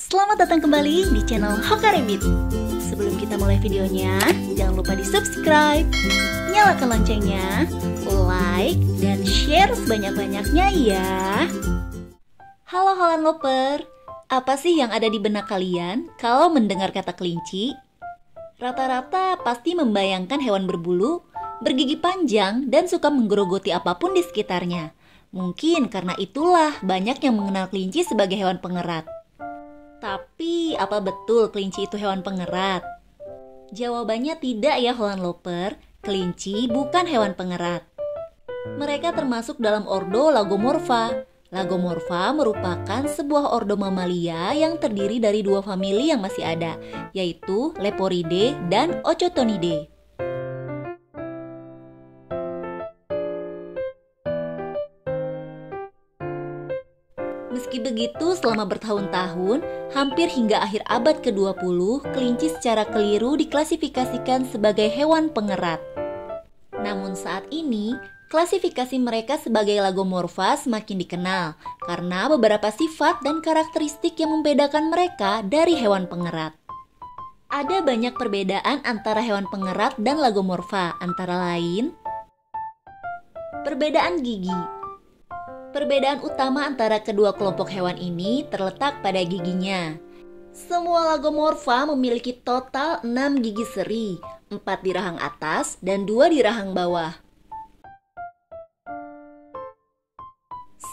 Selamat datang kembali di channel Hoka Rabbit. Sebelum kita mulai videonya, jangan lupa di subscribe, nyalakan loncengnya, like, dan share sebanyak-banyaknya ya. Halo Holland Lover, apa sih yang ada di benak kalian kalau mendengar kata kelinci? Rata-rata pasti membayangkan hewan berbulu, bergigi panjang, dan suka menggerogoti apapun di sekitarnya. Mungkin karena itulah banyak yang mengenal kelinci sebagai hewan pengerat. Tapi apa betul kelinci itu hewan pengerat? Jawabannya tidak ya Holland Lover, kelinci bukan hewan pengerat. Mereka termasuk dalam ordo Lagomorpha. Lagomorpha merupakan sebuah ordo mamalia yang terdiri dari dua famili yang masih ada, yaitu Leporidae dan Ochotonidae. Meski begitu, selama bertahun-tahun, hampir hingga akhir abad ke-20, kelinci secara keliru diklasifikasikan sebagai hewan pengerat. Namun saat ini, klasifikasi mereka sebagai Lagomorpha semakin dikenal karena beberapa sifat dan karakteristik yang membedakan mereka dari hewan pengerat. Ada banyak perbedaan antara hewan pengerat dan Lagomorpha, antara lain perbedaan gigi. Perbedaan utama antara kedua kelompok hewan ini terletak pada giginya. Semua Lagomorpha memiliki total 6 gigi seri, 4 di rahang atas dan 2 di rahang bawah.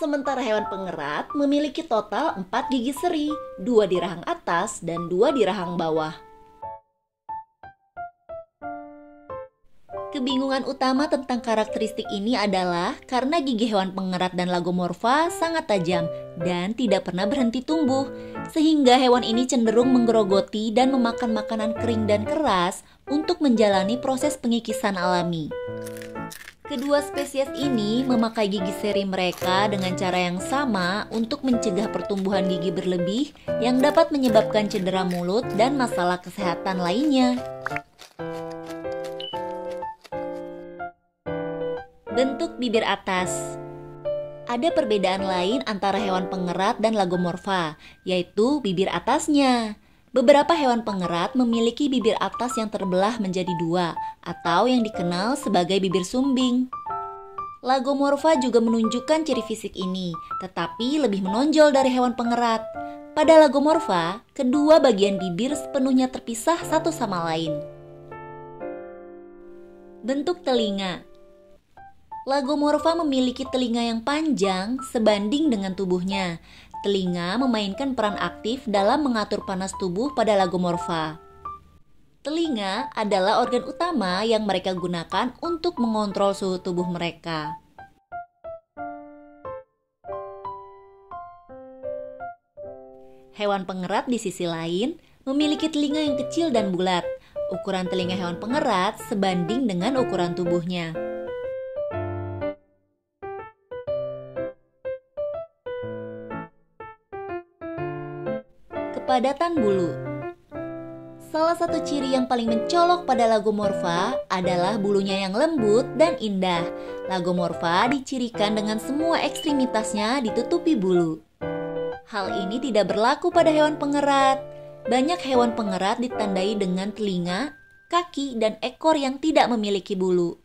Sementara hewan pengerat memiliki total 4 gigi seri, 2 di rahang atas dan 2 di rahang bawah. Kebingungan utama tentang karakteristik ini adalah karena gigi hewan pengerat dan Lagomorpha sangat tajam dan tidak pernah berhenti tumbuh, sehingga hewan ini cenderung menggerogoti dan memakan makanan kering dan keras untuk menjalani proses pengikisan alami. Kedua spesies ini memakai gigi seri mereka dengan cara yang sama untuk mencegah pertumbuhan gigi berlebih yang dapat menyebabkan cedera mulut dan masalah kesehatan lainnya. Bentuk bibir atas. Ada perbedaan lain antara hewan pengerat dan Lagomorpha, yaitu bibir atasnya. Beberapa hewan pengerat memiliki bibir atas yang terbelah menjadi dua, atau yang dikenal sebagai bibir sumbing. Lagomorpha juga menunjukkan ciri fisik ini, tetapi lebih menonjol dari hewan pengerat. Pada Lagomorpha, kedua bagian bibir sepenuhnya terpisah satu sama lain. Bentuk telinga. Lagomorpha memiliki telinga yang panjang sebanding dengan tubuhnya. Telinga memainkan peran aktif dalam mengatur panas tubuh pada Lagomorpha. Telinga adalah organ utama yang mereka gunakan untuk mengontrol suhu tubuh mereka. Hewan pengerat di sisi lain memiliki telinga yang kecil dan bulat. Ukuran telinga hewan pengerat sebanding dengan ukuran tubuhnya. Kepadatan bulu. Salah satu ciri yang paling mencolok pada Lagomorpha adalah bulunya yang lembut dan indah. Lagomorpha dicirikan dengan semua ekstremitasnya ditutupi bulu. Hal ini tidak berlaku pada hewan pengerat. Banyak hewan pengerat ditandai dengan telinga, kaki, dan ekor yang tidak memiliki bulu.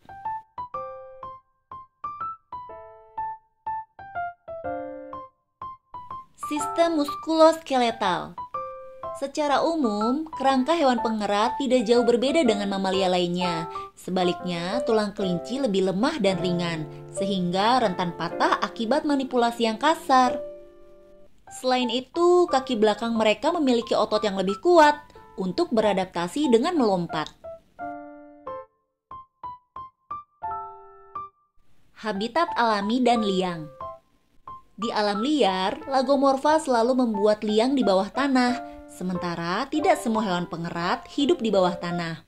Sistem muskuloskeletal. Secara umum, kerangka hewan pengerat tidak jauh berbeda dengan mamalia lainnya. Sebaliknya, tulang kelinci lebih lemah dan ringan, sehingga rentan patah akibat manipulasi yang kasar. Selain itu, kaki belakang mereka memiliki otot yang lebih kuat untuk beradaptasi dengan melompat. Habitat alami dan liang. Di alam liar, Lagomorpha selalu membuat liang di bawah tanah. Sementara tidak semua hewan pengerat hidup di bawah tanah.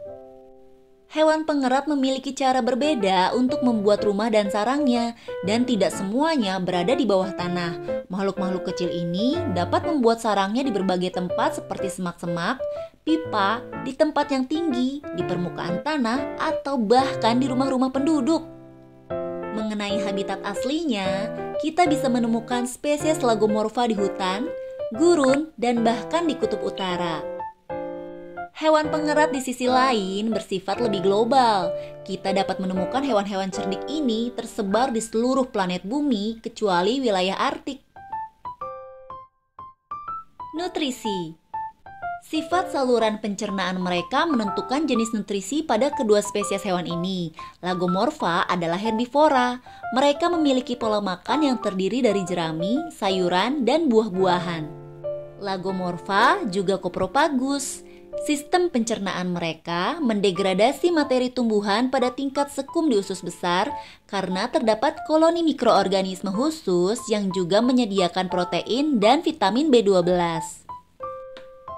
Hewan pengerat memiliki cara berbeda untuk membuat rumah dan sarangnya, dan tidak semuanya berada di bawah tanah. Makhluk-makhluk kecil ini dapat membuat sarangnya di berbagai tempat seperti semak-semak, pipa, di tempat yang tinggi, di permukaan tanah, atau bahkan di rumah-rumah penduduk. Mengenai habitat aslinya, kita bisa menemukan spesies Lagomorpha di hutan, gurun, dan bahkan di kutub utara. Hewan pengerat di sisi lain bersifat lebih global. Kita dapat menemukan hewan-hewan cerdik ini tersebar di seluruh planet bumi kecuali wilayah Arktik. Nutrisi. Sifat saluran pencernaan mereka menentukan jenis nutrisi pada kedua spesies hewan ini. Lagomorpha adalah herbivora. Mereka memiliki pola makan yang terdiri dari jerami, sayuran, dan buah-buahan. Lagomorpha juga Copropagus. Sistem pencernaan mereka mendegradasi materi tumbuhan pada tingkat sekum di usus besar karena terdapat koloni mikroorganisme khusus yang juga menyediakan protein dan vitamin B12.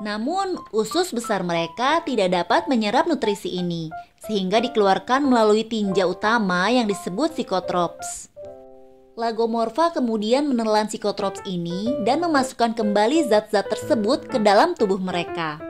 Namun, usus besar mereka tidak dapat menyerap nutrisi ini, sehingga dikeluarkan melalui tinja utama yang disebut psikotrops. Lagomorpha kemudian menelan psikotrops ini dan memasukkan kembali zat-zat tersebut ke dalam tubuh mereka.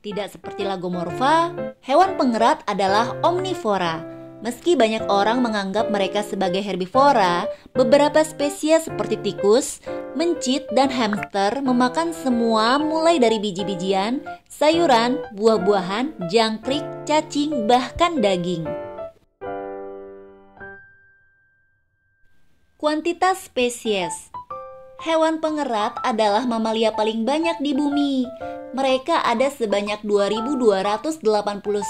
Tidak seperti Lagomorpha, hewan pengerat adalah omnivora. Meski banyak orang menganggap mereka sebagai herbivora, beberapa spesies seperti tikus, mencit, dan hamster memakan semua mulai dari biji-bijian, sayuran, buah-buahan, jangkrik, cacing, bahkan daging. Kuantitas spesies. Hewan pengerat adalah mamalia paling banyak di bumi. Mereka ada sebanyak 2.280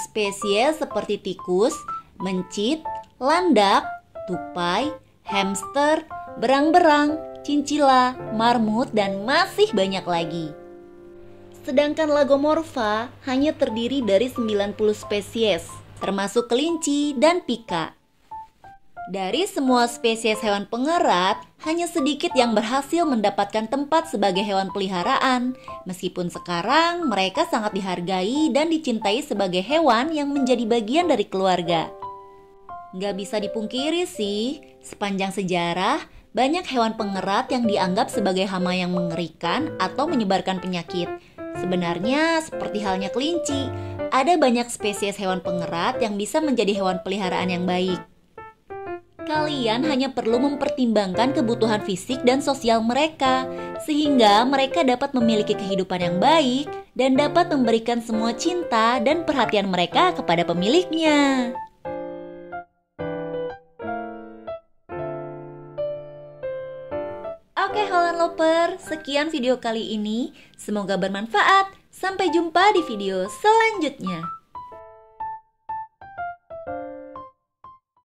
spesies seperti tikus, mencit, landak, tupai, hamster, berang-berang, cincila, marmut, dan masih banyak lagi. Sedangkan Lagomorpha hanya terdiri dari 90 spesies, termasuk kelinci dan pika. Dari semua spesies hewan pengerat, hanya sedikit yang berhasil mendapatkan tempat sebagai hewan peliharaan. Meskipun sekarang mereka sangat dihargai dan dicintai sebagai hewan yang menjadi bagian dari keluarga. Nggak bisa dipungkiri sih, sepanjang sejarah, banyak hewan pengerat yang dianggap sebagai hama yang mengerikan atau menyebarkan penyakit. Sebenarnya, seperti halnya kelinci, ada banyak spesies hewan pengerat yang bisa menjadi hewan peliharaan yang baik. Kalian hanya perlu mempertimbangkan kebutuhan fisik dan sosial mereka, sehingga mereka dapat memiliki kehidupan yang baik dan dapat memberikan semua cinta dan perhatian mereka kepada pemiliknya. Oke Holland Lover, sekian video kali ini. Semoga bermanfaat. Sampai jumpa di video selanjutnya.